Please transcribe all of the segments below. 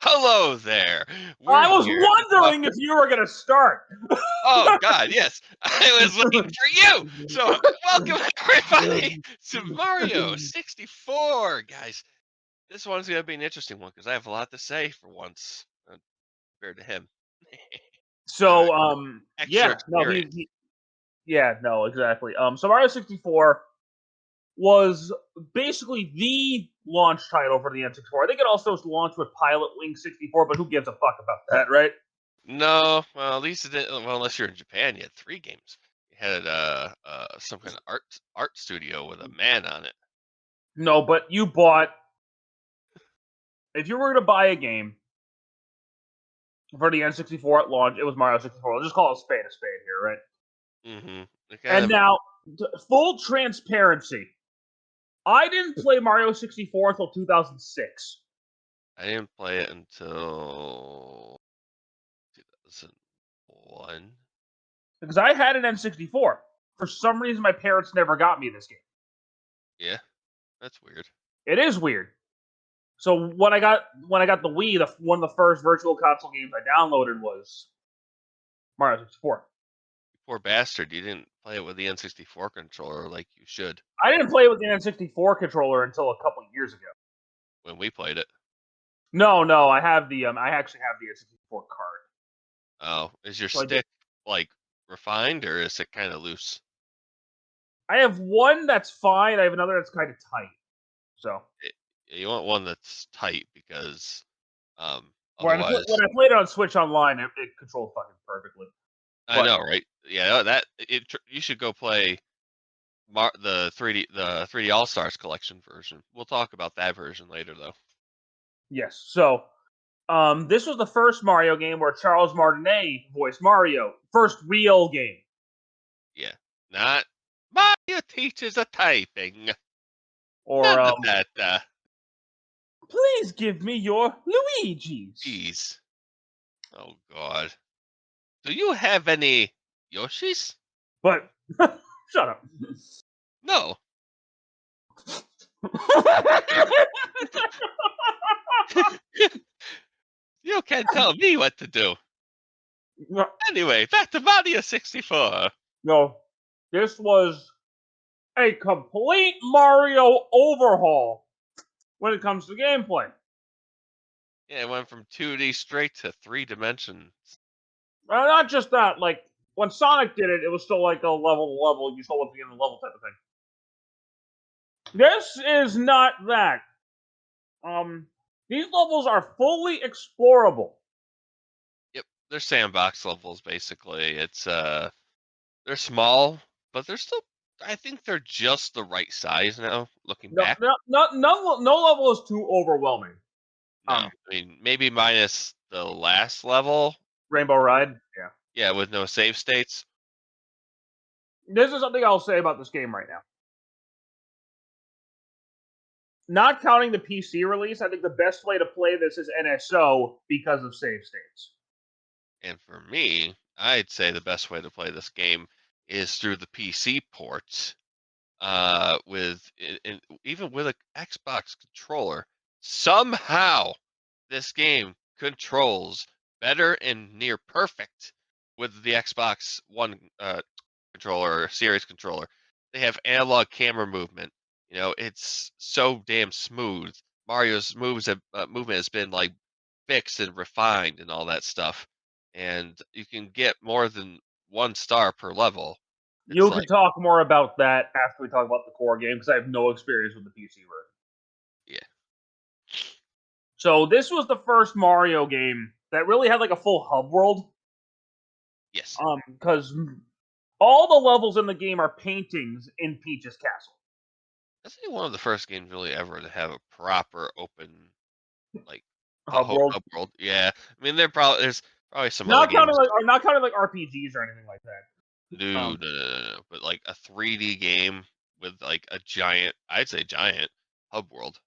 Hello there. We're I was here to talk. wondering if you were gonna start. Oh God, yes. I was looking for you. So welcome everybody to Mario 64, guys. This one's gonna be an interesting one because I have a lot to say for once compared to him. So, Extra yeah, no, experience. yeah, no, exactly. So Mario 64 was basically the launch title for the N64. I think it also launched with Pilot Wing 64, but who gives a fuck about that, right? No, well, at least it didn't. Well, unless you're in Japan, you had 3 games. You had some kind of art studio with a man on it. No, but you bought. If you were to buy a game for the N64 at launch, it was Mario 64. We'll just call it a spade here, right? Mm-hmm. And now, full transparency, I didn't play Mario 64 until 2006. I didn't play it until 2001. Because I had an N64. For some reason, my parents never got me this game. Yeah, that's weird. It is weird. So when I got the Wii, one of the first virtual console games I downloaded was Mario 64. You poor bastard, you didn't play it with the N64 controller like you should I didn't play with the N64 controller until a couple years ago. when we played it. No, I have the I actually have the N64 card. Oh, is your So I did. stick like refined or is it kind of loose? I have one that's fine. I have another that's kind of tight. So You want one that's tight because when otherwise, I played it on Switch Online, it controls fucking perfectly. I But know, right? Yeah, you should go play the 3D All Stars collection version. We'll talk about that version later, though. yes, so this was the first Mario game where Charles Martinet voiced Mario. First real game. Yeah, not Mario teaches a typing. Or None of that. please give me your Luigi's. Jeez. Oh God. Do you have any Yoshis? But shut up. No. You can't tell me what to do. no, Anyway, back to Mario 64. no, this was a complete Mario overhaul when it comes to gameplay. Yeah, it went from 2D straight to 3 dimensions. Not just that, like when Sonic did it, it was still like a level to level. You still at the end of the level type of thing. This is not that. These levels are fully explorable. Yep, they're sandbox levels basically. They're small, but they're still. I think they're just the right size now. Looking No, back, no level is too overwhelming. no, I mean maybe minus the last level. Rainbow Ride. Yeah. Yeah, with no save states. This is something I'll say about this game right now. Not counting the PC release, I think the best way to play this is NSO because of save states. And for me, I'd say the best way to play this game is through the PC ports. Even with an Xbox controller, somehow this game controls better and near perfect with the Xbox One controller or Series controller. They have analog camera movement. You know, it's so damn smooth. Mario's movement has been like fixed and refined and all that stuff, and you can get more than 1 star per level. It's You can like, talk more about that after we talk about the core game because I have no experience with the PC version. yeah, So this was the first Mario game that really had like a full hub world. yes. Because all the levels in the game are paintings in Peach's castle. That's like one of the first games really ever to have a proper open, like, Hub world. hub world. Yeah, I mean there's probably some other Not counting games. like RPGs or anything like that. No, no, no, no, no, but like a 3D game with like a giant, I'd say giant hub world.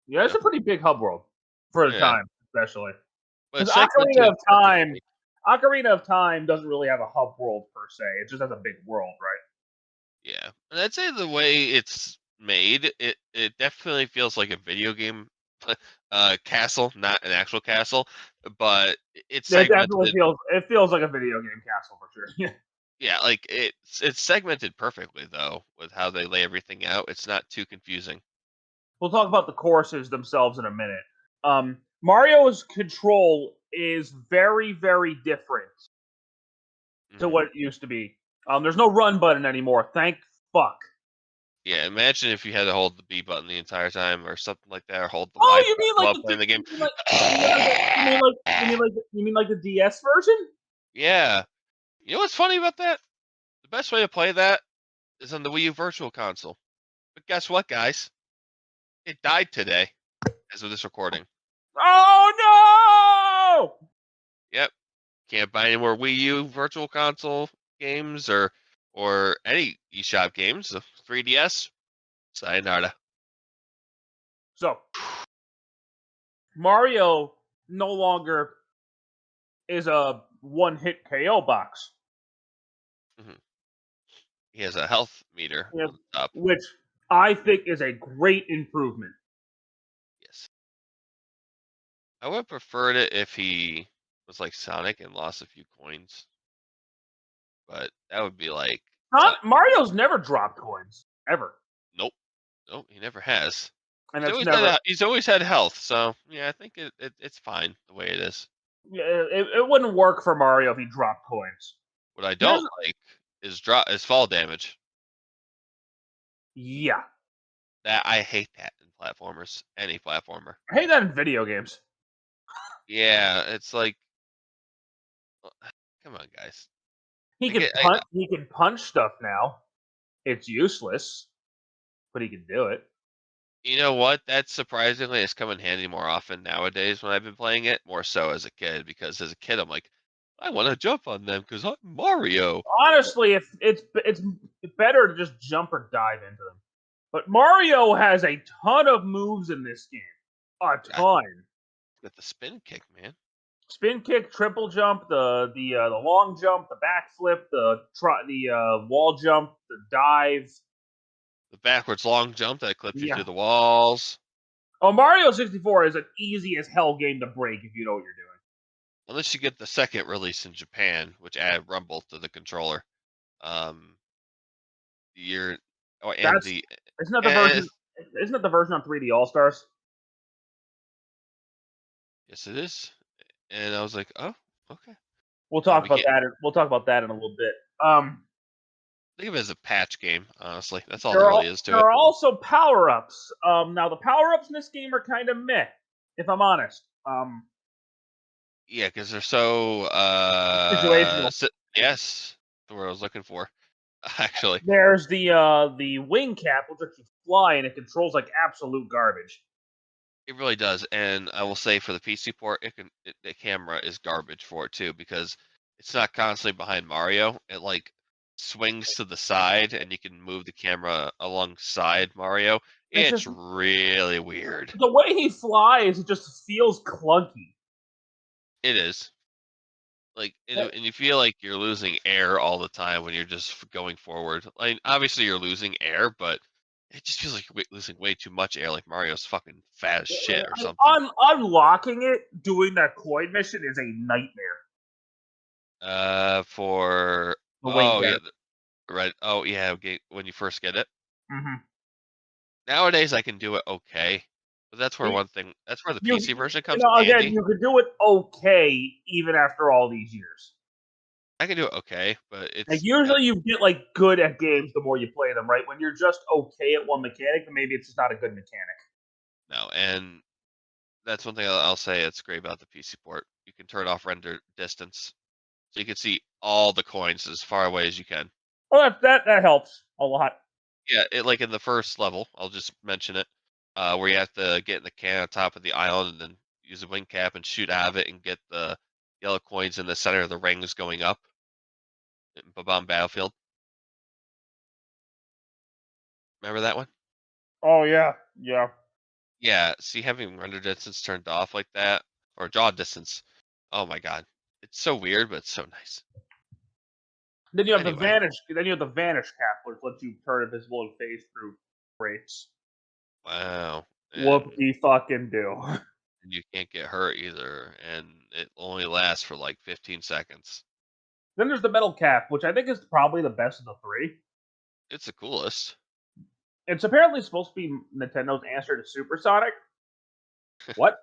Yeah, You it's know? a pretty big hub world for the Yeah, time, especially but because it's segmented perfectly. Ocarina of Time doesn't really have a hub world per se. It just has a big world, right? Yeah, and I'd say the way it's made, it definitely feels like a video game castle, not an actual castle, but it's It definitely segmented. feels like a video game castle for sure. Yeah. Yeah, like it's segmented perfectly though with how they lay everything out. It's not too confusing. We'll talk about the courses themselves in a minute. Mario's control is very, very different to Hmm. what it used to be. There's no run button anymore. Thank fuck. Yeah, imagine if you had to hold the B button the entire time or something like that, or hold the Y Oh, you button mean like while the playing the game. you mean like the DS version? Yeah. You know what's funny about that? The best way to play that is on the Wii U Virtual Console. But guess what, guys? It died today as of this recording. Oh no! Yep. Can't buy any more Wii U Virtual Console games or any eShop games. The 3DS, sayonara. So Mario no longer is a one-hit KO box. Mhm. He has a health meter Yeah, on the top. which I think is a great improvement. Yes. I would have preferred it if he was like Sonic and lost a few coins, but that would be like Not something. Mario's never dropped coins ever, Nope, nope, he never has. and that's never. He's always had health, so yeah, I think it's fine the way it is. Yeah, it wouldn't work for Mario if he dropped coins. What I Here's don't like is fall damage. yeah, That I hate that in platformers, any platformer. I hate that in video games. Yeah, it's like, come on, guys. He I can get, punch. He can punch stuff now. It's useless, but he can do it. you know what? That surprisingly has come in handy more often nowadays when I've been playing it, more so as a kid. Because as a kid, I'm like, I want to jump on them because I'm Mario. Honestly, if it's better to just jump or dive into them. But Mario has a ton of moves in this game. A I ton. got the spin kick, man. Spin kick, triple jump, the long jump, the backflip, the wall jump, the dive. The backwards long jump that clips you through Yeah. the walls. Oh, Mario 64 is an easy as hell game to break if you know what you're doing. Unless you get the second release in Japan, which added rumble to the controller. Um, you're, oh, and That's the, isn't that the and version? Isn't that the version on 3D All Stars? yes, it is. And I was like, oh, okay. We'll talk You about can't that. We'll talk about that in a little bit. think of it as a patch game. Honestly, that's all There there are really is to there it. are also power ups. Now the power ups in this game are kind of meh, if I'm honest. Yeah, because they're so Situational. yes, that's what I was looking for. Actually, There's the wing cap, which lets you fly, and it controls like absolute garbage. it really does. And I will say for the PC port, the camera is garbage for it too because it's not constantly behind Mario. It like swings to the side, and you can move the camera alongside Mario. It's It's just really weird. the way he flies. It just feels clunky. It is. Like, and you feel like you're losing air all the time when you're just going forward. Like, obviously you're losing air, but it just feels like you're losing way too much air. Like Mario's fucking fat as shit or something. Unlocking it, doing that coin mission is a nightmare. For The wing oh yeah, cap. right. Oh yeah, okay, when you first get it. Mm-hmm. Nowadays I can do it okay, but that's where one thing. That's where the You, PC version you comes in know, again, handy. you could do it okay even after all these years. I can do it okay, but Like it's usually you get like good at games the more you play them, right? When you're just okay at one mechanic, then maybe it's just not a good mechanic. no, and that's one thing I'll say. It's great about the PC port. You can turn off render distance. So you can see all the coins as far away as you can. Well, that helps a lot. Yeah, like in the first level, I'll just mention it, where you have to get in the can on top of the island and then use a wing cap and shoot out of it and get the yellow coins in the center of the rings going up in Bob Battlefield. Remember that one? Oh yeah, yeah. Yeah, see having render distance turned off like that, or draw distance. Oh my god. It's so weird, but it's so nice. Then you have the Anyway, vanish. Then you have the vanish cap, which lets you turn invisible and phase through breaks. wow. and Fucking do. you can't get hurt either, and it only lasts for like 15 seconds. Then there's the metal cap, which I think is probably the best of the three. It's the coolest. It's apparently supposed to be Nintendo's answer to Supersonic. What?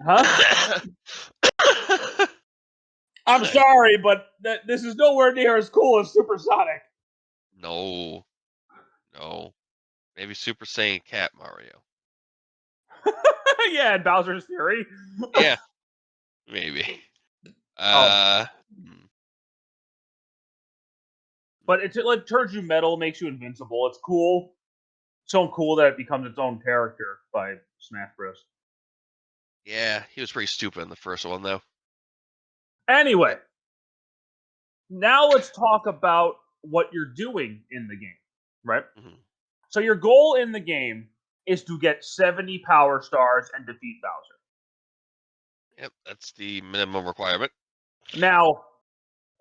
Huh? I'm sorry, but this is nowhere near as cool as Supersonic. No, no. Maybe Super Saiyan Cat Mario. Yeah, and Bowser's Fury. Yeah, maybe. Oh, Hmm. but it like turns you metal, makes you invincible. It's cool. So cool that it becomes its own character by Smash Bros. Yeah, he was pretty stupid in the first one though. Anyway, now let's talk about what you're doing in the game, right? Mhm. So your goal in the game is to get 70 power stars and defeat Bowser. Yep, that's the minimum requirement. Now,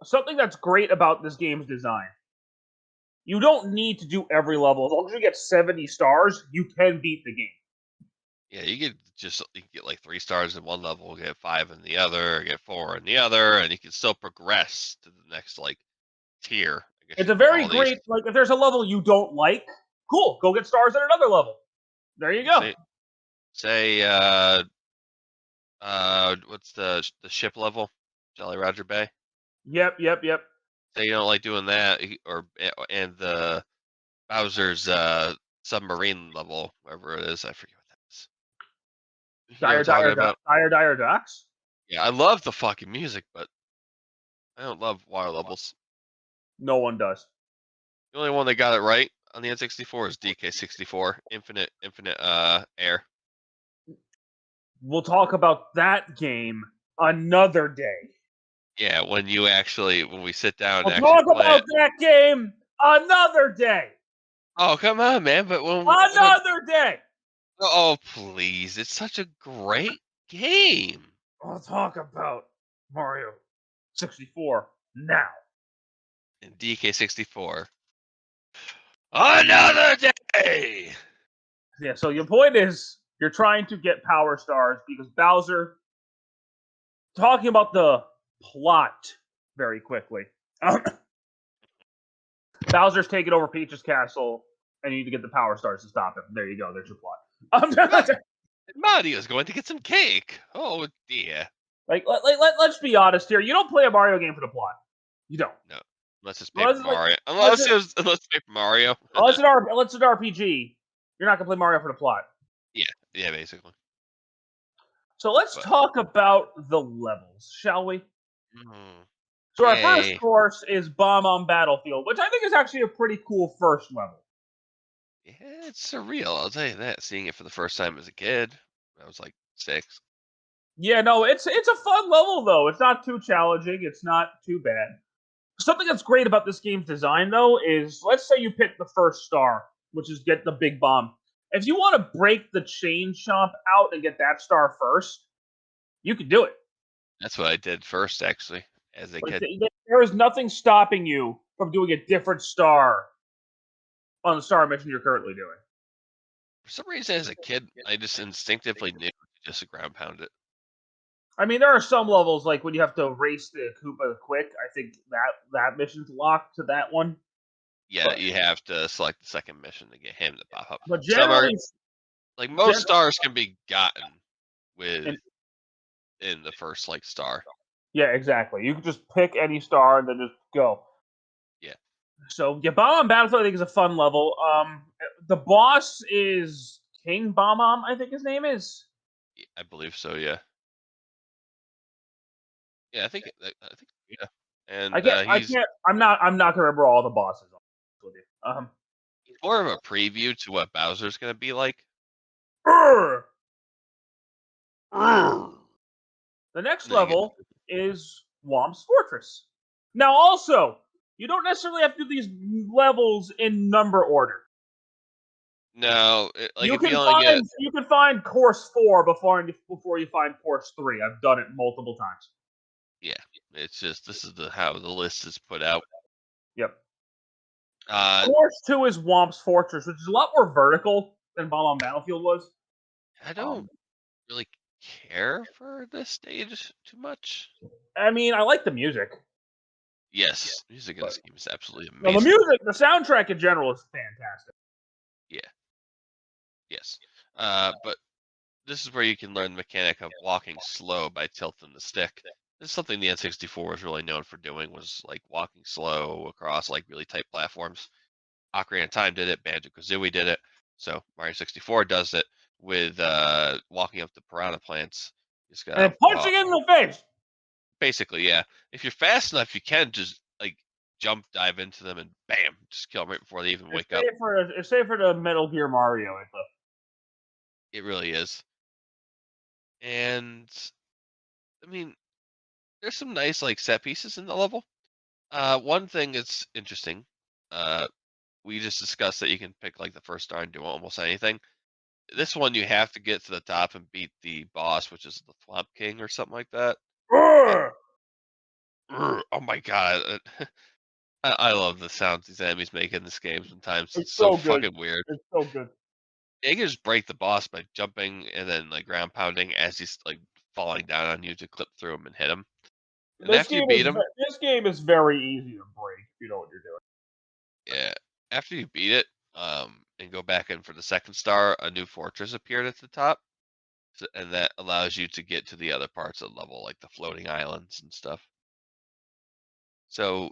something that's great about this game's design, you don't need to do every level. As long as you get 70 stars, you can beat the game. Yeah, you can get like 3 stars in one level, get 5 in the other, get 4 in the other, and you can still progress to the next like tier. I guess It's you a can very call these. great, like, if there's a level you don't like, cool, go get stars at another level. There you go. Say what's the ship level? Jolly Roger Bay. Yep. Say you don't like doing that, and the Bowser's submarine level, wherever it is, I forget what that is. You know what I'm talking about? Dire Ducks. Yeah, I love the fucking music, but I don't love water levels. No one does. The only one that got it right on the N64 is DK64, Infinite Air. We'll talk about that game another day. Yeah, when we sit down and We'll actually talk play about it. that game another day. Oh, come on, man, but Another day. oh, please. It's such a great game. We'll talk about Mario 64 now. And DK64. Another day! Yeah, so your point is you're trying to get power stars because Bowser, talking about the plot very quickly. Bowser's taking over Peach's castle, and you need to get the power stars to stop him. There you go. There's your plot. Mario's going to get some cake. Oh, dear. Let's be honest here. You don't play a Mario game for the plot. You don't. No. Unless it's Paper Unless it's like, Mario. unless, Unless it's Paper Mario. unless it's an RPG, you're not gonna play Mario for the plot. Yeah, basically. So let's But, talk about the levels, shall we? mm, So our first yay. course is Bomb on Battlefield, which I think is actually a pretty cool first level. Yeah, it's surreal. I'll tell you that. Seeing it for the first time as a kid, I was like 6. Yeah, no, it's a fun level though. It's not too challenging. It's not too bad. Something that's great about this game's design though is let's say you pick the first star, which is get the big bomb. If you want to break the chain chomp out and get that star first, you can do it. That's what I did first, actually, as a Like, kid. there is nothing stopping you from doing a different star on the star mission you're currently doing. For some reason, as a kid, I just instinctively knew to just ground pound it. I mean, there are some levels like when you have to race the Koopa quick. I think that mission's locked to that one. Yeah, But, you have to select the second mission to get him to pop up. but Some are generally, like most stars can be gotten with and, in the first like star. yeah, exactly. You can just pick any star and then just go. Yeah, So yeah, Bomb on Battlefield I think is a fun level. The boss is King Bomb, I think his name is. I believe so. Yeah, yeah, I think yeah. I And can't. I he's can't. I'm not gonna remember all the bosses. With you. more of a preview to what Bowser's gonna be like. Urgh! And The next then you get, level is Womp's Fortress. Now, also, you don't necessarily have to do these levels in number order. no, like if you only get You can find course 4 before you find course 3. I've done it multiple times. yeah, it's just this is how the list is put out. Yep. Uh, Course 2 is Womp's Fortress, which is a lot more vertical than Bomb on Battlefield was. I don't Um, really care for this stage too much. I mean, I like the music, Yes, music in but this game is absolutely no, the amazing. music, the soundtrack in general is fantastic. Yeah, yes. But this is where you can learn the mechanic of walking slow by tilting the stick. This is something the N64 was really known for doing, was like walking slow across like really tight platforms. Ocarina of Time did it, Banjo-Kazooie did it, so Mario 64 does it with walking up the piranha plants. You just gotta And walk. punching in the face. Basically, yeah. If you're fast enough, you can just like jump, dive into them, and bam, just kill them right before they even wake up. It's safer to Metal Gear Mario. It really is. And I mean, there's some nice like set pieces in the level. One thing that's interesting, uh, we just discussed that you can pick like the first star and do almost anything. This one you have to get to the top and beat the boss, which is the Swamp King or something like that. Uh, Ugh! oh my god, I love the sounds these enemies make in this game. Sometimes It's it's so so good. fucking weird. It's so good. They can just break the boss by jumping and then like ground pounding as he's like falling down on you to clip through him and hit him. And after you beat him, This game is very easy to break. If you know what you're doing. yeah, after you beat it, and go back in for the second star, a new fortress appeared at the top, and that allows you to get to the other parts of the level, like the floating islands and stuff. So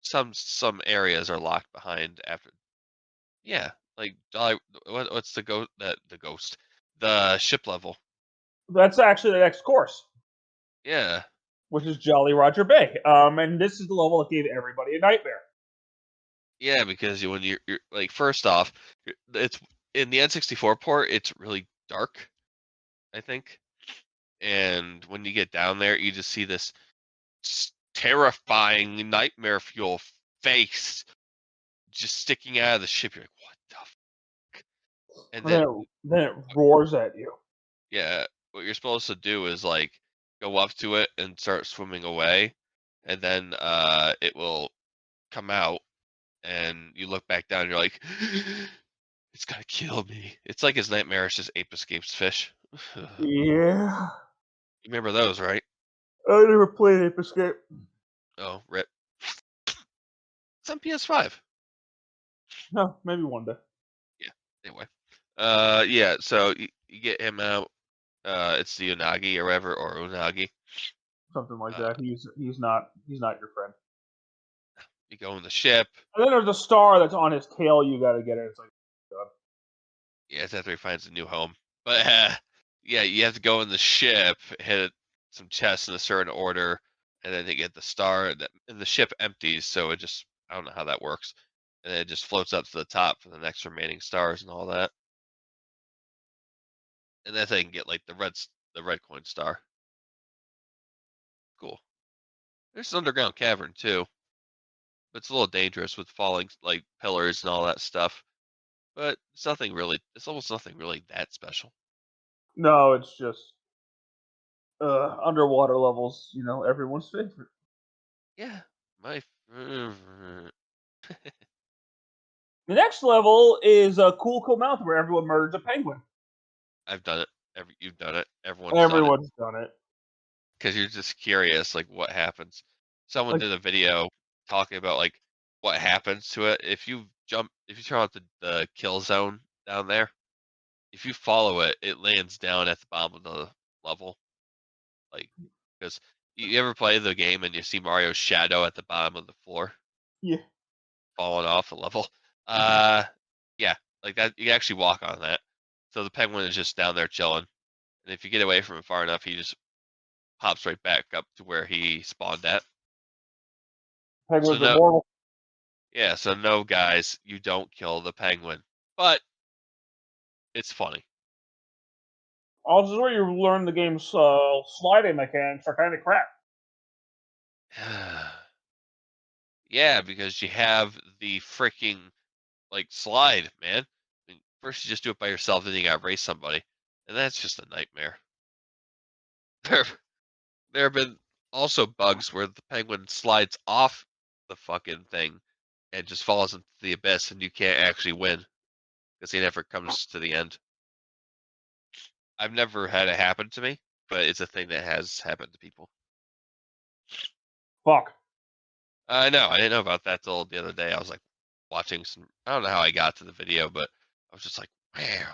some areas are locked behind after. Yeah, like what's the ghost, the ship level. That's actually the next course, Yeah, which is Jolly Roger Bay. And this is the level that gave everybody a nightmare. yeah, because when you're like first off, it's in the N64 port, it's really dark, I think, and when you get down there, you just see this terrifying nightmare fuel face just sticking out of the ship. You're like, what the fuck? And And then then then it roars at you. yeah, what you're supposed to do is like go up to it and start swimming away, and then it will come out, and you look back down, and you're like, it's gonna kill me. It's like his nightmare is just ape escapes fish. You Yeah. remember those, right? I never played Ape Escape. Oh, rip. It's on PS5. No, maybe one day. Yeah. Anyway. Yeah. So you get him out. It's the Unagi or whatever, or Unagi. Something like Uh, that. He's not your friend. you go in the ship. And then there's a star that's on his tail. You got to get it. It's like, God. Yeah, it's after he finds a new home. But yeah, you have to go in the ship, hit some chests in a certain order, and then they get the star. And the ship empties, so it just I don't know how that works, and then it just floats up to the top for the next remaining stars and all that. And that's how you can get like the red coin star. Cool. There's an underground cavern too, but it's a little dangerous with falling like pillars and all that stuff. But it's nothing really. It's almost nothing really that special. No, it's just underwater levels. Everyone's favorite. Yeah, my. The next level is Cool Cool Mountain, where everyone murders a penguin. I've done it. You've done it. Everyone's done it Everyone's done it. because you're just curious, like what happens. Someone Like, did a video talking about like what happens to it if you turn out the kill zone down there. If you follow it, it lands down at the bottom of the level. Like, because you ever play the game and you see Mario's shadow at the bottom of the floor yeah, falling off the level? Uh, yeah, like that. You can actually walk on that. So the penguin is just down there chilling, and if you get away from him far enough, he just pops right back up to where he spawned at. So penguins are no, mortal. yeah, so no, guys, you don't kill the penguin, but it's funny. Also, this is where you learn the game's sliding mechanics are kind of crap. Yeah, because you have the freaking like slide, man. I mean, first you just do it by yourself, then you gotta race somebody, and that's just a nightmare. There, there have been also bugs where the penguin slides off the fucking thing and just falls into the abyss, and you can't actually win because he never comes to the end. I've never had it happen to me, but it's a thing that has happened to people. Fuck. I know. I didn't know about that till the other day. I was like watching some. I don't know how I got to the video, but I was just like, wow,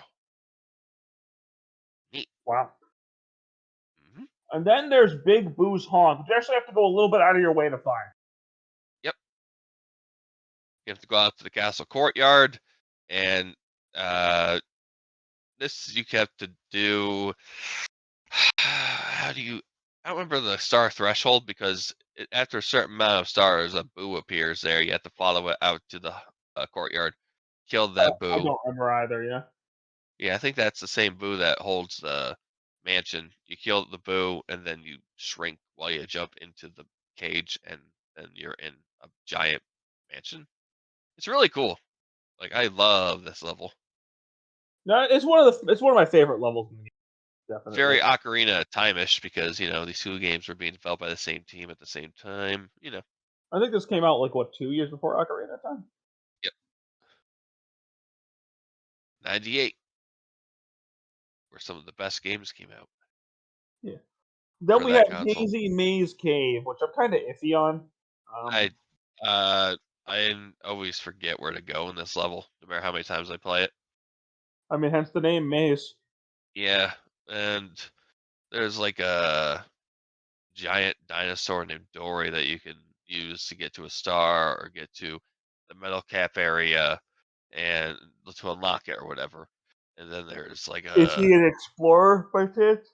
neat. Wow. Hmm. And then there's Big Boo's Haunt, which you actually have to go a little bit out of your way to find. Yep. You have to go out to the castle courtyard, and this you have to do. How do you? I don't remember the star threshold because after a certain amount of stars, a boo appears there. You have to follow it out to the courtyard, kill that I boo. don't remember either, yeah. Yeah, I think that's the same boo that holds the mansion. You kill the boo, and then you shrink while you jump into the cage, and then you're in a giant mansion. It's really cool. Like I love this level. No, it's one of my favorite levels in the game, It's definitely. very Ocarina of Time-ish because these two games were being developed by the same team at the same time. I think this came out like what 2 years before Ocarina of Time. Yep, 98, where some of the best games came out Yeah. Then for we that have console. Hazy Maze Cave, which I'm kind of iffy on. I uh always forget where to go in this level, no matter how many times I play it. I mean, hence the name Maze. Yeah, and there's like a giant dinosaur named Dory that you can use to get to a star or get to the metal cap area and to unlock it or whatever. And then there's like Is he an explorer by chance?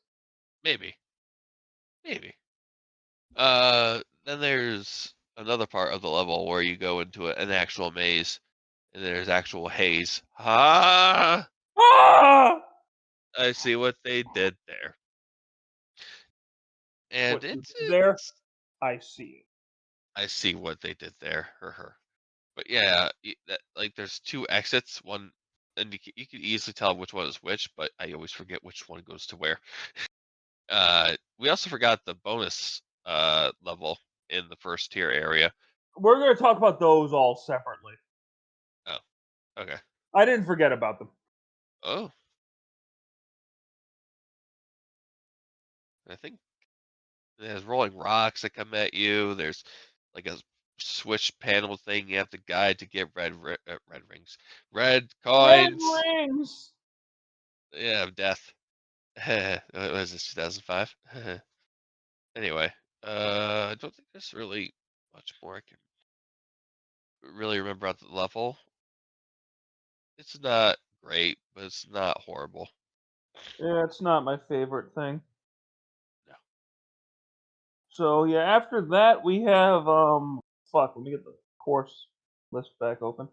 maybe, maybe. Then there's another part of the level where you go into an actual maze and there's actual haze. Ah, Ah! I see what they did there. And What you did there? it's I see. I see what they did there. Her. But yeah, like there's two exits. One, and you can easily tell which one is which, but I always forget which one goes to where. We also forgot the bonus level in the first tier area. We're gonna talk about those all separately. Oh, okay. I didn't forget about them. Oh, I think there's rolling rocks that come at you. There's like a switch panel thing you have to guide to get red rings, red Red coins. rings. Yeah, of death. What was this 2005? Anyway, I don't think there's really much more I can really remember about the level. It's not great, but it's not horrible. Yeah, it's not my favorite thing. No. So yeah, after that we have fuck, let me get the course list back open.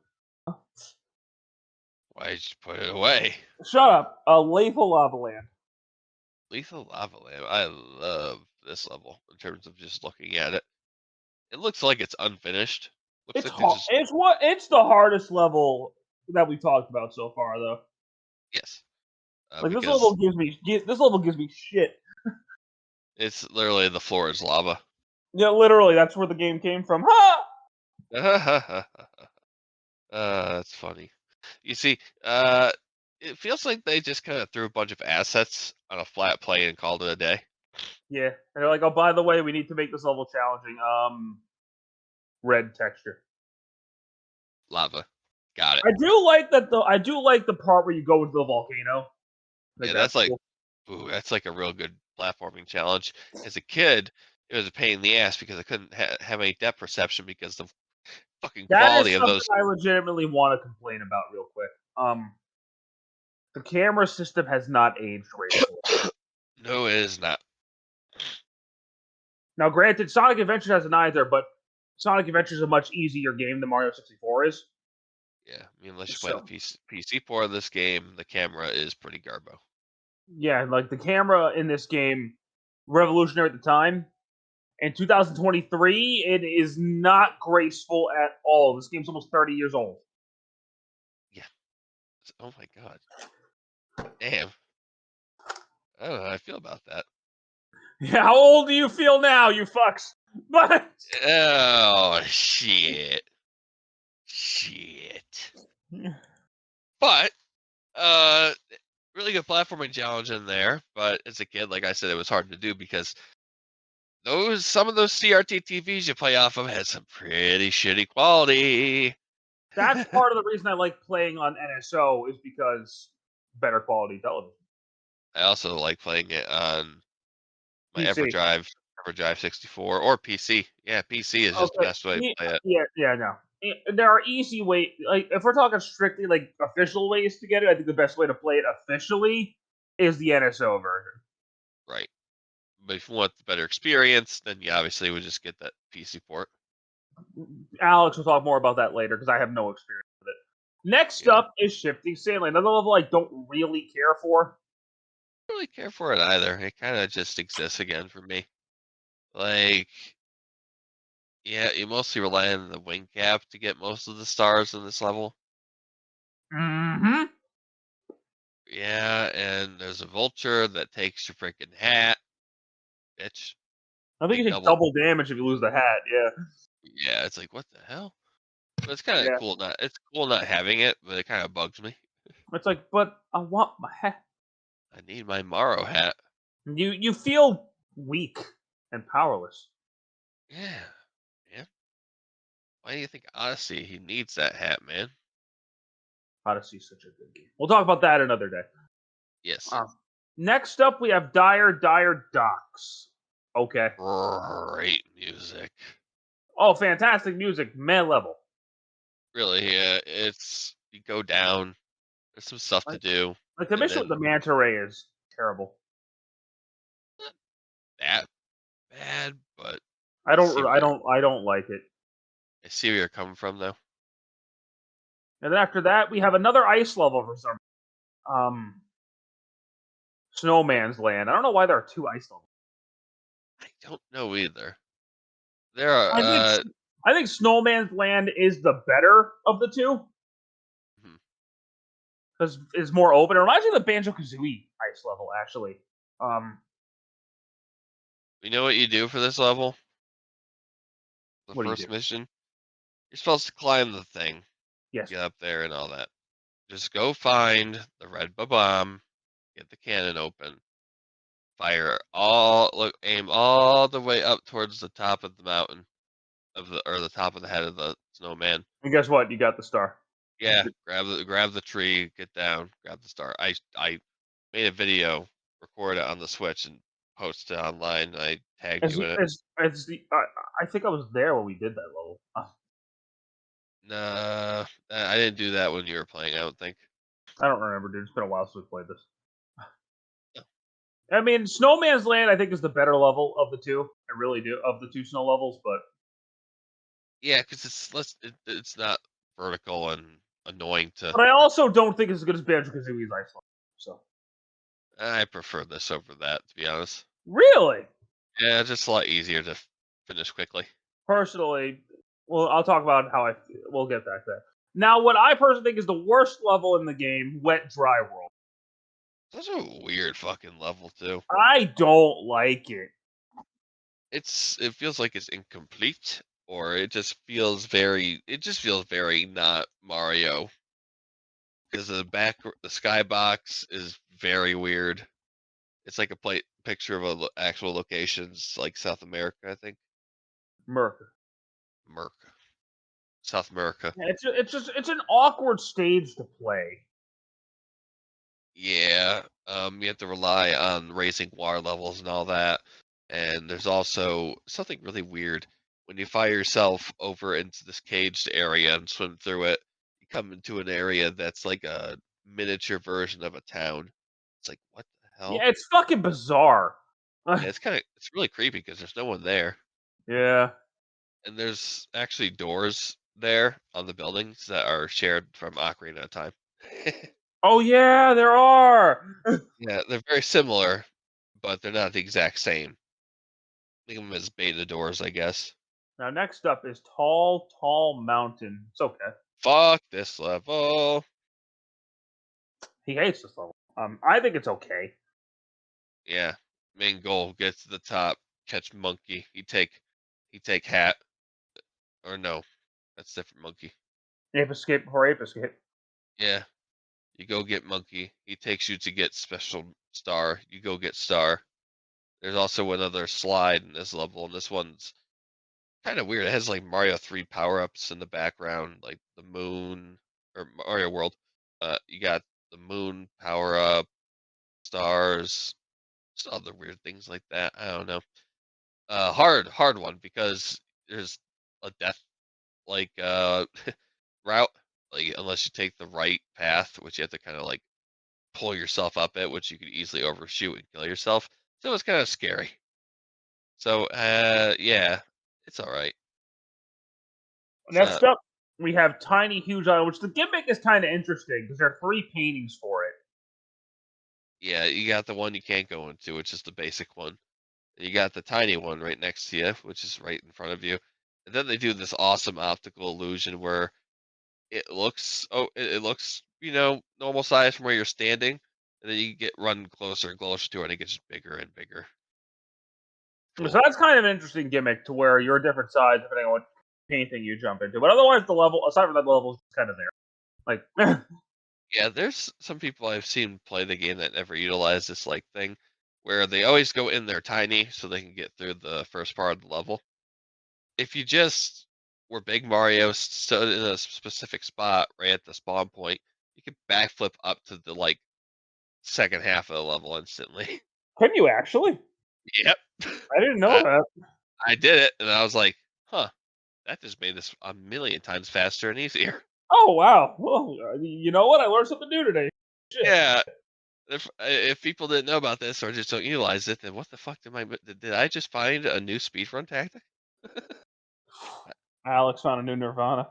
Why did you put it away? Shut up. Lethal Lava Land. Lethal Lava Lamp. I love this level in terms of just looking at it. It looks like it's unfinished. Looks It's like they hard. just It's the hardest level that we talked about so far, though. yes, Like because this level gives me shit. it's literally the floor is lava. Yeah, literally, that's where the game came from. Ha! That's funny. You see, it feels like they just kind of threw a bunch of assets on a flat plane and called it a day. Yeah, and they're like, oh, by the way, we need to make this level challenging. Red texture. Lava. Got it. I do like the part where you go into the volcano. Like Yeah, that's that's like, cool. ooh, that's like a real good platforming challenge. As a kid, it was a pain in the ass because I couldn't have any depth perception because the fucking That is quality of something those. I legitimately want to complain about real quick. The camera system has not aged gracefully. No, it is not. Now, granted, Sonic Adventure hasn't either, but Sonic Adventure is a much easier game than Mario 64 is. Yeah, I mean, unless you play the So, PC port of this game, the camera is pretty garbo. yeah, like the camera in this game, revolutionary at the time. In 2023, it is not graceful at all. This game's almost 30 years old. Yeah. Oh my god. Damn. I don't know how I feel about that. How old do you feel now, you fucks? But Oh shit. Shit. But uh really good platforming challenge in there, but as a kid, like I said, it was hard to do because those some of those CRT TVs you play off of had some pretty shitty quality. That's part of the reason I like playing on NSO is because better quality television. I also like playing it on my PC. EverDrive 64 or PC. Yeah, PC is just the Okay. best way to play it. Yeah, no. There are easy way like if we're talking strictly like official ways to get it, I think the best way to play it officially is the NSO version. Right. But if you want the better experience, then you obviously would just get that PC port. Alex will talk more about that later because I have no experience with it. Next Yeah. up is Shifting Sailing, another level I don't really care for. I don't really care for it either. It kind of just exists again for me. Like, yeah, you mostly rely on the wing cap to get most of the stars in this level. Mm-hmm. Yeah, and there's a vulture that takes your freaking hat, bitch. I think Like you take double. double damage if you lose the hat. Yeah, Yeah, it's like what the hell? But it's kind of yeah. cool. It's cool not having it, but it kind of bugs me. It's like, but I want my hat. I need my Morrow hat. You feel weak and powerless. Yeah, man. Why do you think Odyssey he needs that hat, man? Odyssey's such a good game. We'll talk about that another day. Yes. Uh, Next up, we have Dire Docks. Okay. Great music. Oh, fantastic music, meh level. Really, yeah. It's you go down. There's some stuff to Like, do, like the and mission with then the manta ray is terrible. not that bad, but I I see don't, where I you're, don't, I don't like it. I see where you're coming from, though. And then after that, we have another ice level for some um Snowman's Land. I don't know why there are two ice levels. I don't know either. There are, I think I think Snowman's Land is the better of the two hmm. because it's more open. It reminds me of the Banjo Kazooie ice level, actually. Um, You know what you do for this level? The what do you do? first mission, you're supposed to climb the thing, Yes. get up there, and all that. Just go find the red bomb, get the cannon open, fire all look, aim all the way up towards the top of the mountain of the or the top of the head of the snowman. And guess what? You got the star. Yeah, grab the tree, get down, grab the star. I made a video, record it on the Switch, and post it online. I tagged As you in it. as the I think I was there when we did that level. Nah, I didn't do that when you were playing. I don't think. I don't remember, dude. It's been a while since we played this. No. I mean, Snowman's Land, I think, is the better level of the two. I really do of the two snow levels, but Yeah, because it's not vertical and annoying to. I also don't think it's as good as Banjo Kazooie's ice level. So I prefer this over that, to be honest. really, Yeah, just a lot easier to finish quickly. personally, well, I'll talk about how I feel. We'll get back to that. Now, what I personally think is the worst level in the game, Wet Dry World. Such a weird fucking level too. I don't like it. It feels like it's incomplete, or it just feels very not Mario. Because the skybox is very weird. It's like a picture of actual locations, like South America, I think. Merc. America, South America. Yeah, it's an awkward stage to play. Yeah, you have to rely on raising water levels and all that. And there's also something really weird when you fire yourself over into this caged area and swim through it. You come into an area that's like a miniature version of a town. It's like, what the hell? Yeah, it's fucking bizarre. Yeah, it's really creepy because there's no one there, Yeah. and there's actually doors there on the buildings that are shared from Ocarina of Time. Oh yeah, there are. Yeah, they're very similar, but they're not the exact same. Think of them as beta doors, I guess. Now next up is Tall Mountain. It's okay. Fuck this level. He hates this level. I think it's okay. Yeah, main goal, get to the top, catch monkey. He take hat, or no, that's different monkey. Ape Escape before Ape Escape. Yeah, You go get monkey. He takes you to get special star. You go get star. There's also another slide in this level, and this one's kind of weird. It has like Mario 3 power-ups in the background, like the moon or Mario World. You got the moon power up, stars, just other weird things like that. I don't know. Hard one because there's a death like route, like unless you take the right path, which you have to kind of like pull yourself up at, which you could easily overshoot and kill yourself. So it's kind of scary. So yeah, it's all right. So Next up, we have Tiny Huge Island, which the gimmick is kind of interesting because there are 3 paintings for it. yeah, you got the one you can't go into, which is the basic one. And you got the tiny one right next to you, which is right in front of you. And then they do this awesome optical illusion where it looks, normal size from where you're standing, and then you get run closer and closer to it, and it gets bigger and bigger. So Cool. that's kind of an interesting gimmick to where you're different sides depending on what painting you jump into. But otherwise, the level, aside from that, the level is kind of there. Like, Yeah, there's some people I've seen play the game that never utilize this like thing, where they always go in there tiny so they can get through the first part of the level. If you just were Big Mario stood in a specific spot right at the spawn point, you could backflip up to the like second half of the level instantly. can you actually? Yep. I didn't know I, that. I did it and I was like, huh, that just made this a million times faster and easier. Oh wow! Well, you know what? I learned something new today. Shit. Yeah. If people didn't know about this or just don't utilize it, then what the fuck did I just find a new speedrun tactic? Alex found a new Nirvana.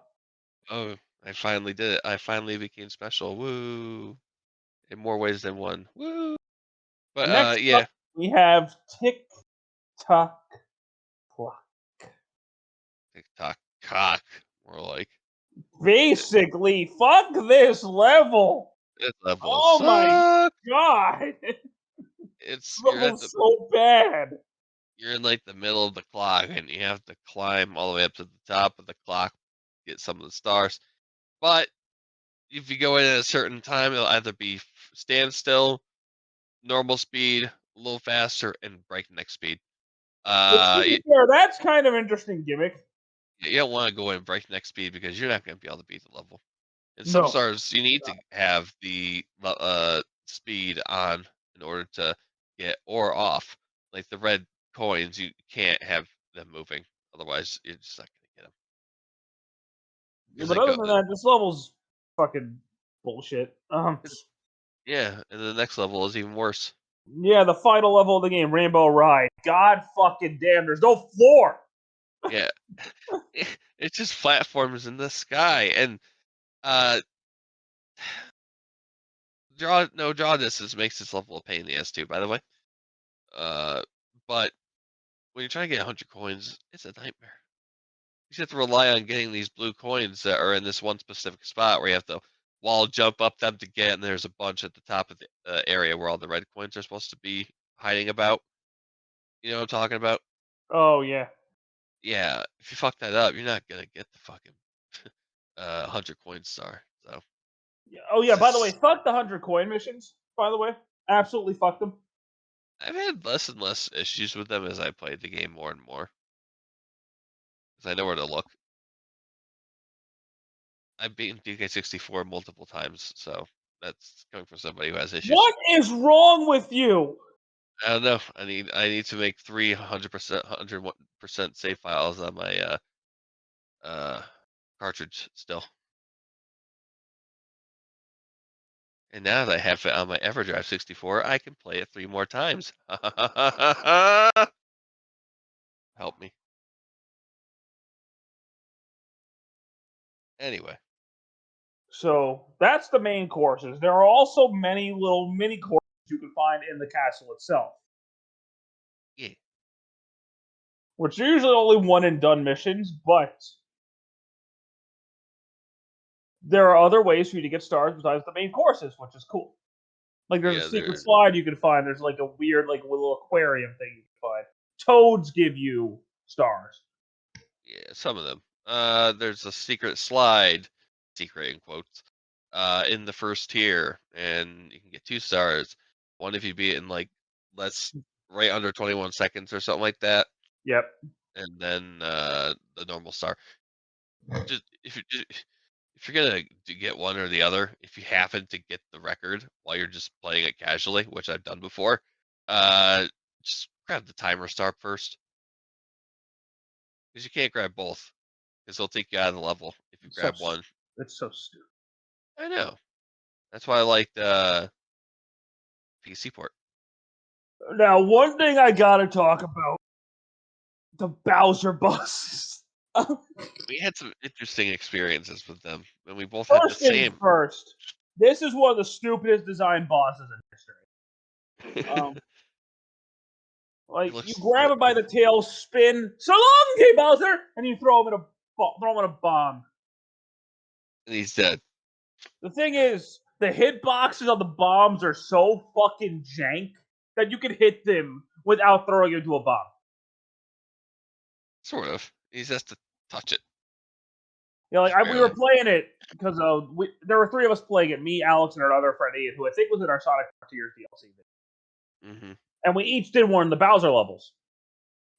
Oh, I finally did it. I finally became special. Woo! In more ways than one. Woo! But Next up, yeah, we have Tick Tock Clock. TikTok cock, more like Basically, fuck this level. this level Oh my suck. god, this It's level's so bad. you're in like the middle of the clock and you have to climb all the way up to the top of the clock, get some of the stars. But if you go in at a certain time, it'll either be standstill, normal speed, a little faster, and breakneck speed. Which, to be You, fair, that's kind of interesting gimmick. you don't want to go in breakneck speed because you're not going to be able to beat the level. In some No, stars, you need to have the speed on in order to get or off. Like the red coins, you can't have them moving, otherwise you're just not gonna get them. Because but they other go, than that, this level's fucking bullshit. yeah, and the next level is even worse. Yeah, the final level of the game, Rainbow Ride. God fucking damn, there's no floor. Yeah, it's just platforms in the sky, and uh, draw distance makes this level a pain in the ass too. By the way, uh, but when you're trying to get 100 coins, it's a nightmare. You just have to rely on getting these blue coins that are in this one specific spot where you have to wall jump up them to get, and there's a bunch at the top of the area where all the red coins are supposed to be hiding about. You know what I'm talking about? Oh yeah. Yeah, if you fuck that up, you're not gonna get the fucking 100 coin star. So Oh it's yeah. By the way, just fuck the 100 coin missions. By the way, absolutely fuck them. I've had less and less issues with them as I played the game more and more because I know where to look. I've beaten DK64 multiple times, so that's coming from somebody who has issues. What is wrong with you? I don't know. I need to make 300%, 101% save files on my uh cartridge still. And now that I have it on my EverDrive 64, I can play it 3 more times. Help me. Anyway, So that's the main courses. There are also many little mini courses you can find in the castle itself, yeah, which are usually only one and done missions, but there are other ways for you to get stars besides the main courses, which is cool. Like there's a yeah, secret slide you can find. There's like a weird, like little aquarium thing you can find. Toads give you stars. some of them. There's a secret slide, secret in quotes, in the first tier, and you can get 2 stars. One if you beat it in like less right under 21 seconds or something like that, Yep. and then the normal star. Just if you're gonna get one or the other, if you happen to get the record while you're just playing it casually, which I've done before, uh, just grab the timer star first because you can't grab both because they'll take you out of the level if you So grab one. it's so stupid. I know. That's why I like the PC port. Now, one thing I gotta talk about: the Bowser buses. We had some interesting experiences with them, and we both had the First things same. first. This is one of the stupidest design bosses in history. Um, It like you looks grab him by the tail, spin, so long, King Bowser, and you throw him in a bomb. and he's dead. The thing is, the hitboxes on the bombs are so fucking jank that you can hit them without throwing into a bomb. Sort of. He just has to touch it, You know, just we were barely. playing it because there were three of us playing it: me, Alex, and our other friend Ian, who I think was in our Sonic Frontiers DLC. Hmm. And we each did one of the Bowser levels.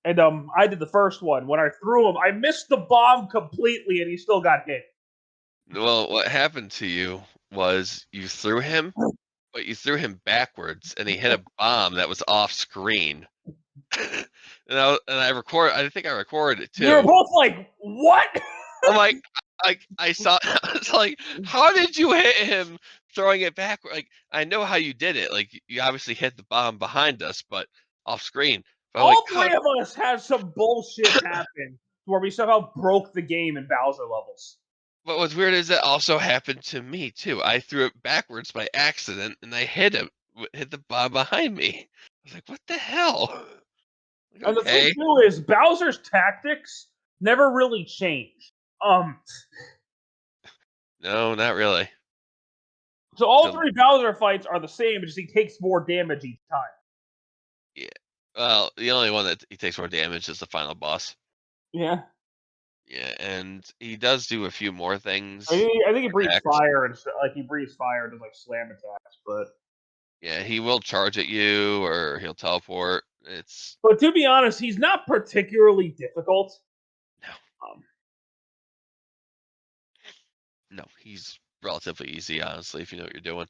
And I did the first one. When I threw him, I missed the bomb completely, and he still got hit. Well, what happened to you was you threw him, but you threw him backwards, and he hit a bomb that was off screen. And I record. I think I recorded it We were too. both like, "What?" I'm like, I saw. I was like, how did you hit him throwing it back? Like, I know how you did it. Like, you obviously hit the bomb behind us, but off screen. But I'm like, All how? three of us had some bullshit happen where we somehow broke the game in Bowser levels. But what's weird is that also happened to me too. I threw it backwards by accident, and I hit him, hit the bomb behind me. I was like, what the hell? Like, And the thing okay, too is Bowser's tactics never really changed. Um, no, not really. so all So three Bowser fights are the same, just he takes more damage each time. yeah, well, the only one that he takes more damage is the final boss. Yeah, Yeah, and he does do a few more I things. think, I think he breathes Attacks. fire and like he breathes fire and does like slam attacks. Yeah, he will charge at you or he'll teleport. It's But to be honest, he's not particularly difficult. no, Um, no, he's relatively easy, honestly, if you know what you're doing.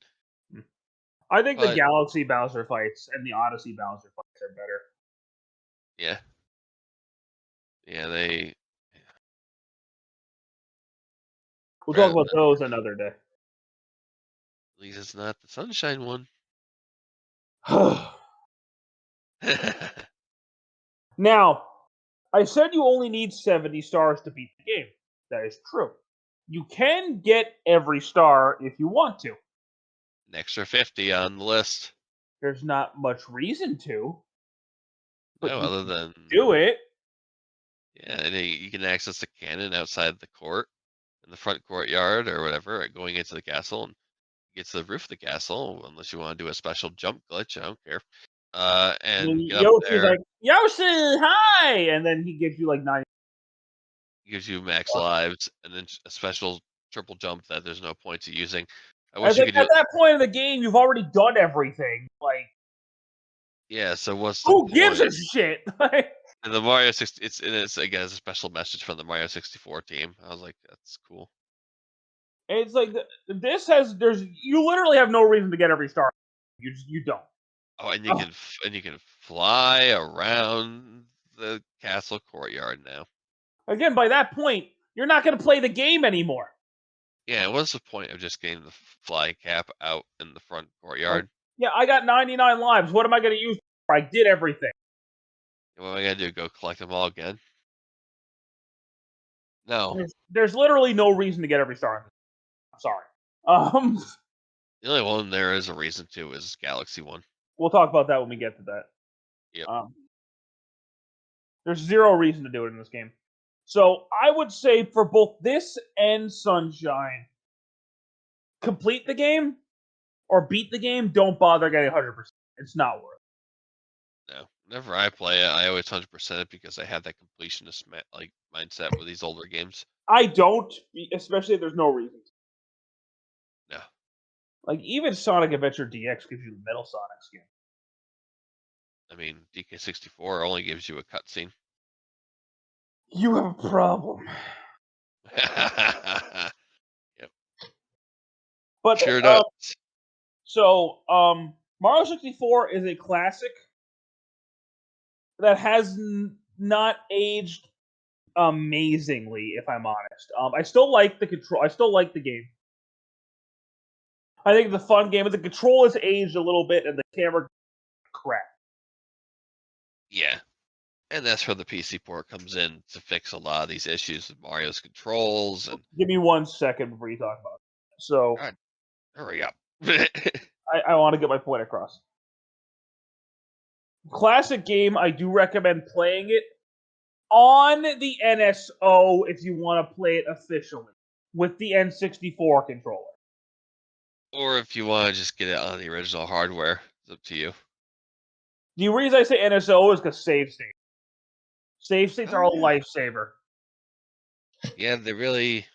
I think the But Galaxy Bowser fights and the Odyssey Bowser fights are better. yeah, yeah, they We'll talk rather about those another day. at least it's not the sunshine one. Now, I said you only need 70 stars to beat the game. That is true. You can get every star if you want to. An extra 50 on the list. There's not much reason to, but No, you other can than do it. yeah, and you can access the cannon outside the court in the front courtyard or whatever, going into the castle and get to the roof of the castle, unless you want to do a special jump glitch. I don't care. And get up Yoshi's there. like, Yoshi, hi! And then he gives you like 90. Gives you max lives, and then a special triple jump that there's no point to using. I I was wish you like, could do at it. that point in the game, you've already done everything. Like, Yeah, so what's the who gives point? a shit? Like, And the Mario 60, it's again it's a special message from the Mario 64 team. I was like, that's cool. it's like this has there's you literally have no reason to get every star. You don't. Oh, and Ugh. you can fly around the castle courtyard now. Again, by that point, you're not going to play the game anymore. Yeah, what's the point of just getting the fly cap out in the front Like, courtyard? yeah, I got 99 lives. What am I going to use? I did everything. What am I gonna do? Go collect them all again? No. There's literally no reason to get every star. I'm sorry. Um, The only one there is a reason to is Galaxy One. we'll talk about that when we get to that. Yep. Um, there's zero reason to do it in this game. So I would say for both this and Sunshine, complete the game or beat the game. Don't bother getting 100%. It's not worth it. No. Whenever I play it, I always 100% it because I have that completionist like mindset with these older games. I don't, especially if there's no reason. No. Like even Sonic Adventure DX gives you the Metal Sonic skin. I mean, DK64 only gives you a cutscene. You have a problem. Yep, But sure does. Mario 64 is a classic that has not aged amazingly, if I'm honest. I still like the control. I still like the game. I think it's a fun game, but the control has aged a little bit, and the camera crap. Yeah, and that's where the PC port comes in to fix a lot of these issues with Mario's controls and. Give me 1 second before you talk about it. So God, hurry up. I want to get my point across. Classic game. I do recommend playing it on the NSO if you want to play it officially with the N64 controller. Or if you want to just get it on the original hardware, it's up to you. The reason I say NSO is because save states. Save states Oh are a yeah, lifesaver. yeah, they really,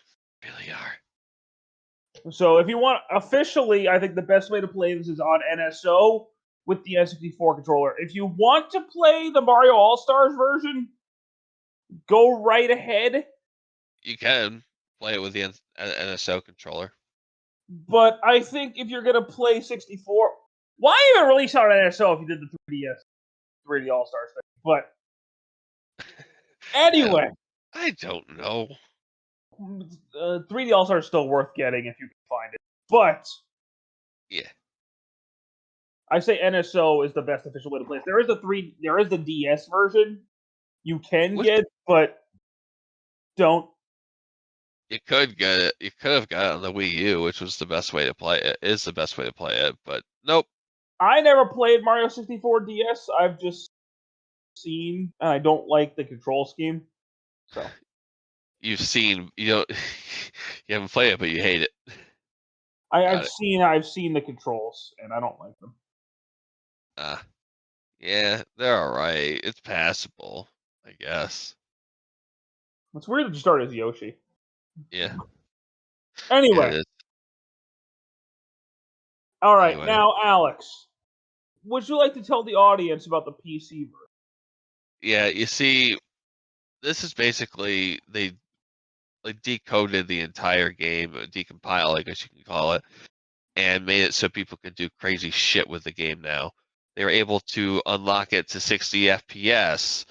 really are. So if you want officially, I think the best way to play this is on NSO with the N64 controller. If you want to play the Mario All Stars version, go right ahead. You can play it with the NSO controller. But I think if you're gonna play 64, why even release on NSO if you did the 3D All Stars thing? But I don't, anyway, I don't know. 3D All Stars is still worth getting if you can find it. But Yeah, I say NSO is the best official way to play it. There is the DS version you can which get, but don't. you could get it. You could have got it on the Wii U, which was the best way to play it. Is the best way to play it, but nope. I never played Mario 64 DS. I've just seen, and I don't like the control scheme. So You've seen, you don't, you haven't played it, but you hate it. Got it. I've seen the controls, and I don't like them. Ah, yeah, they're all right. It's passable, I guess. It's weird that you started as Yoshi. Yeah, it Anyway, is. all right, Anyway, now Alex, would you like to tell the audience about the PC version? yeah, you see, this is basically they like decoded the entire game, decompiled, I guess you can call it, and made it so people can do crazy shit with the game now. They were able to unlock it to 60 FPS.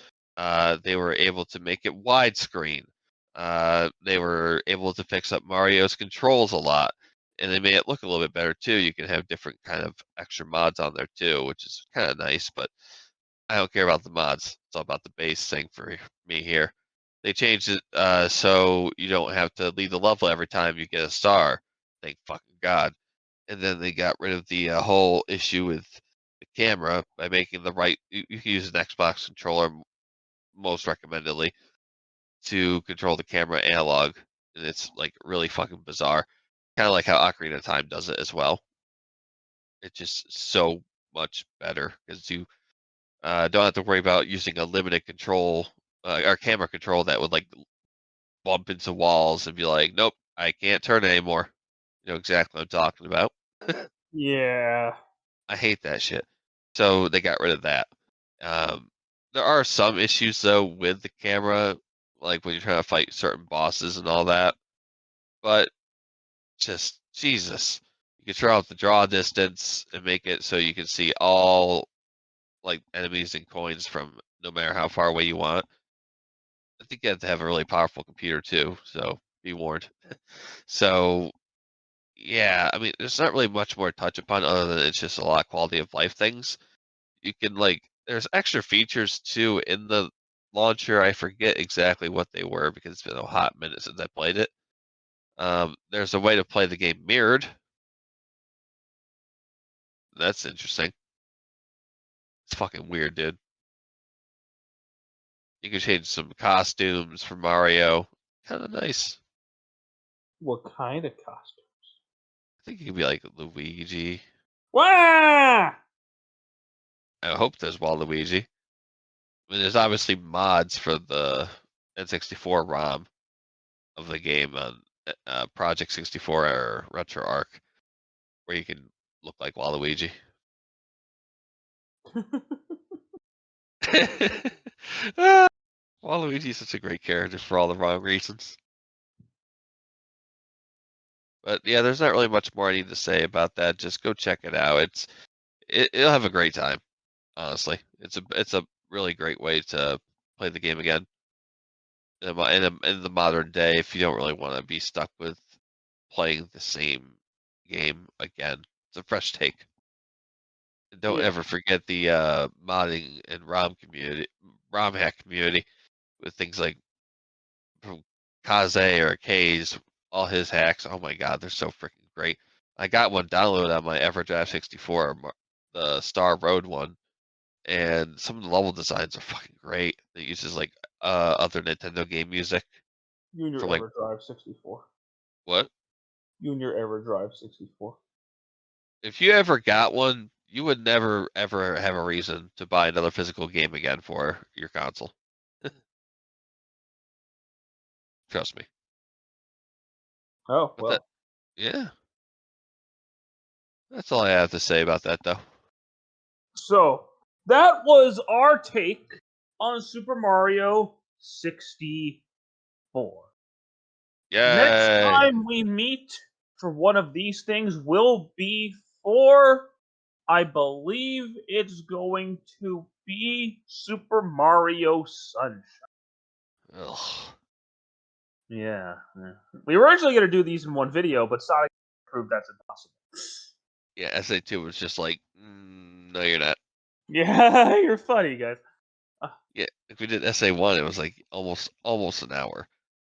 They were able to make it widescreen. They were able to fix up Mario's controls a lot, and they made it look a little bit better too. You can have different kind of extra mods on there too, which is kind of nice. But I don't care about the mods. It's all about the base thing for me here. They changed it so you don't have to leave the level every time you get a star. Thank fucking God. And then they got rid of the whole issue with the camera by making the right. You can use an Xbox controller most recommendedly to control the camera analog, and it's like really fucking bizarre. Kind of like how Ocarina of Time does it as well. It's just so much better because you don't have to worry about using a limited control or camera control that would like bump into walls and be like, nope, I can't turn anymore. You know exactly what I'm talking about. Yeah. I hate that shit. So they got rid of that. Um, there are some issues though with the camera, like when you're trying to fight certain bosses and all that. But just Jesus, you can turn out the draw distance and make it so you can see all like enemies and coins from no matter how far away you want. I think you have to have a really powerful computer too, so be warned. So yeah, I mean, there's not really much more to touch upon other than it's just a lot of quality of life things. You can like, there's extra features too in the launcher. I forget exactly what they were because it's been a hot minute since I played it. There's a way to play the game mirrored. That's interesting. It's fucking weird, dude. You can change some costumes for Mario. Kind of nice. What kind of costume? I think you can be like Luigi. Wah! I hope there's Waluigi. I mean, there's obviously mods for the N64 ROM of the game on Project 64 or RetroArch. where you can look like Waluigi. Ah, Waluigi's such a great character for all the wrong reasons. But yeah, there's not really much more I need to say about that. Just go check it out. You'll have a great time. Honestly, it's a really great way to play the game again in the modern day. If you don't really want to be stuck with playing the same game again, it's a fresh take. And don't Yeah. ever forget the modding and ROM hack community with things like from Kaze or K's, all his hacks. Oh my god, they're so freaking great. I got one downloaded on my EverDrive 64, the Star Road one, and some of the level designs are fucking great. It uses like other Nintendo game music You and your from like EverDrive 64. what? You and your EverDrive 64. If you ever got one, you would never ever have a reason to buy another physical game again for your console. Trust me. Oh, But that, well. yeah, that's all I have to say about that, though. So, that was our take on Super Mario 64. Next Yay! time we meet for one of these things will be for, I believe it's going to be Super Mario Sunshine. Ugh. Yeah. We were originally going to do these in one video, but Sonic proved that's impossible. Yeah, SA2 was just like, no, you're not. Yeah, you're funny, guys. Uh, Yeah, if we did SA1, it was like almost an hour.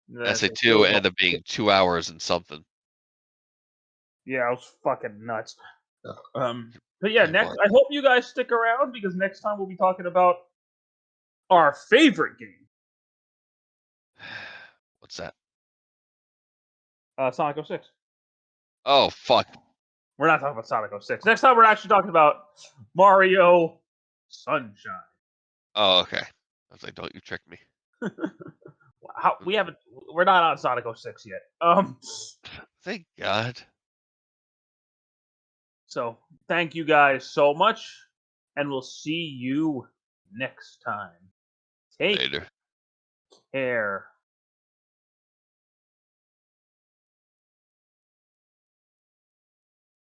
that's it. It SA2 was ended up being 2 hours and something. Yeah, it was fucking nuts. But yeah, It next was. I hope you guys stick around because next time we'll be talking about our favorite game, What's that? Sonic 06. Oh fuck. We're not talking about Sonic 06. Next time we're actually talking about Mario Sunshine. Oh okay. I was like, don't you trick me. We haven't we're not on Sonic 06 yet. Thank God. So thank you guys so much, and we'll see you next time. Take Later. care.